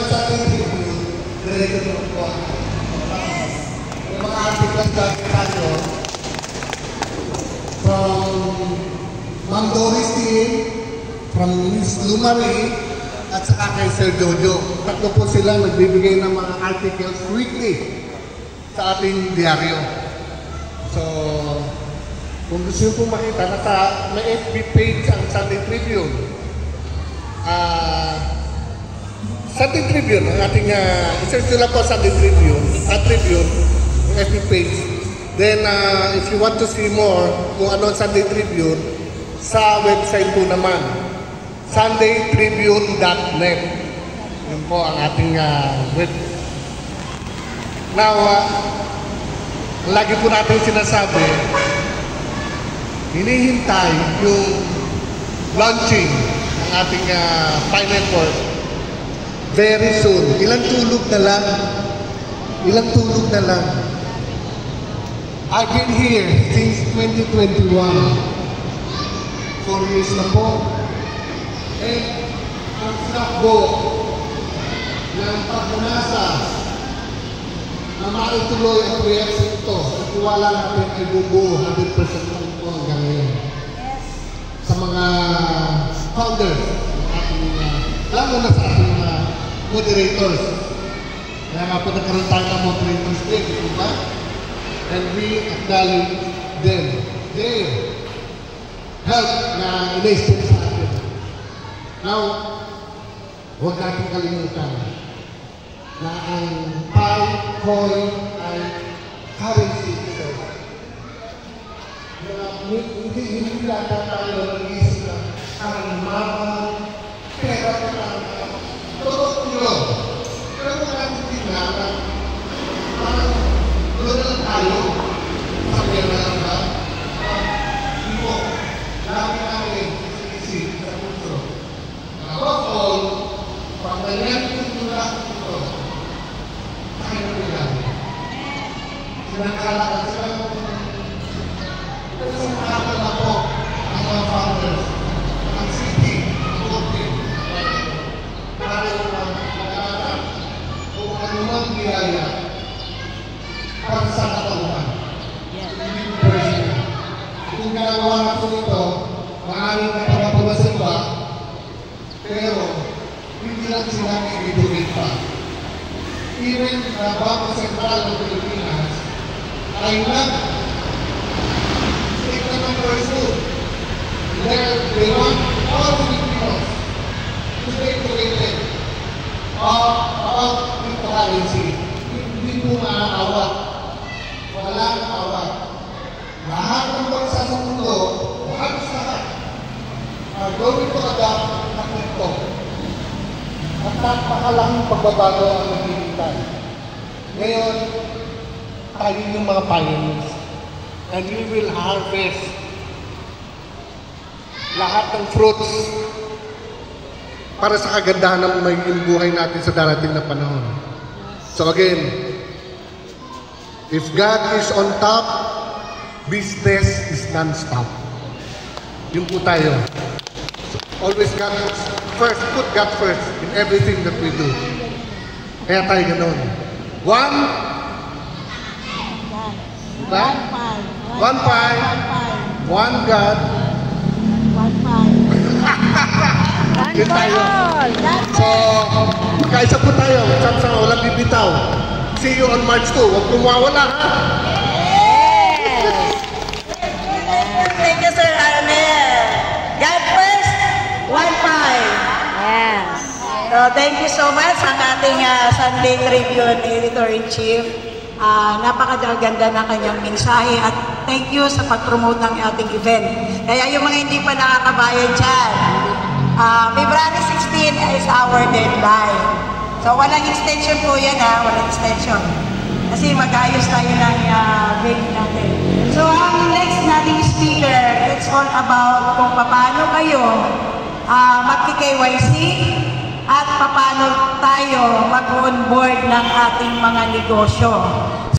yung sa interview, diretso po ako. Yung mga articles dati tayo, from Ma'am Doris team, from Ms. Lumari, at saka kay Sir Jojo. Tatlo po sila nagbibigay ng mga articles weekly sa ating diaryo. So, kung gusto nyo po makita, may FB page ang Sunday Tribune. Sunday Tribune, ang ating, i-search nila po Sunday Tribune, Tribune, yung FB page. Then, if you want to see more kung ano ang Sunday Tribune, sa website po naman, sundaytribune.net. Yun po ang ating web. Now, lagi po natin sinasabi, hinihintay yung launching ng ating Pi Network very soon. Ilang tulog na lang. Ilang tulog na lang. I've been here since 2021. 4 years na po. Eh, ang sinakbo ng pagpunasa na maituloy ang proyekto ito at iwala natin ay bubuo 100% po hanggang ngayon. Sa mga founders ng ating lalo na sa ating mga moderators. Kaya nga po nagkaroon tayo ng moderators din, di ba? And we acknowledge them. Their help na in-extend sa atin. Now, huwag natin kalimutan na ang Pi coin ay currency itself. Hindi lang tayo nag-iisip na ang mahal, pera ko lang. Totoo yun. Pero kung natin tingnan, parang doon lang tayo sa pera lang ba? Hindi po. Lagi namin isip sa puso. Above all, pag nangyari ito lang ito, tayo na nila. Sinakala ka sila. Kasi sinakala na po ang mga founders, ang city, ang hotel, para naman mag-aaral kung anumang biyaya para sa katauhan. Kung gagawa na po ito, maaaring nakapapabasag ba, pero hindi lang sila i-educate pa. Even na Bangko Sentral ng Pilipinas ay take na ng pursuit. They want all Filipinos to be educated about cryptocurrency. Hindi po maaawat. Walang awat. Lahat ng bansa sa mundo, halos lahat, are going to adopt na crypto. At napakalaking pagbabago ang naghihintay. Ngayon, tayo yung mga pioneers. And we will harvest lahat ng fruits para sa kagandahan ng magiging buhay natin sa darating na panahon. So again, if God is on top, business is non-stop. Yun po tayo. So always God first, put God first in everything that we do. Kaya tayo ganun. One, diba? One Pi, one God, one Pi. yun tayo. So, magkaisa po tayo. Sama-sama, walang bibitaw. See you on March 2. Huwag kumawala, ha? Yes! Thank you, Sir Arnel. God first, one Pi. Yes. So, thank you so much ang ating Sunday Tribune Editor-in-Chief. Napakaganda ng kanyang mensahe at thank you sa pag-promote ng ating event. Kaya yung mga hindi pa nakakabayad dyan, February 16 is our deadline. So walang extension po yan walang extension. Kasi mag-ayos tayo ng venue natin. So ang next nating speaker, it's all about kung paano kayo magki-KYC at paano tayo mag-onboard ng ating mga negosyo.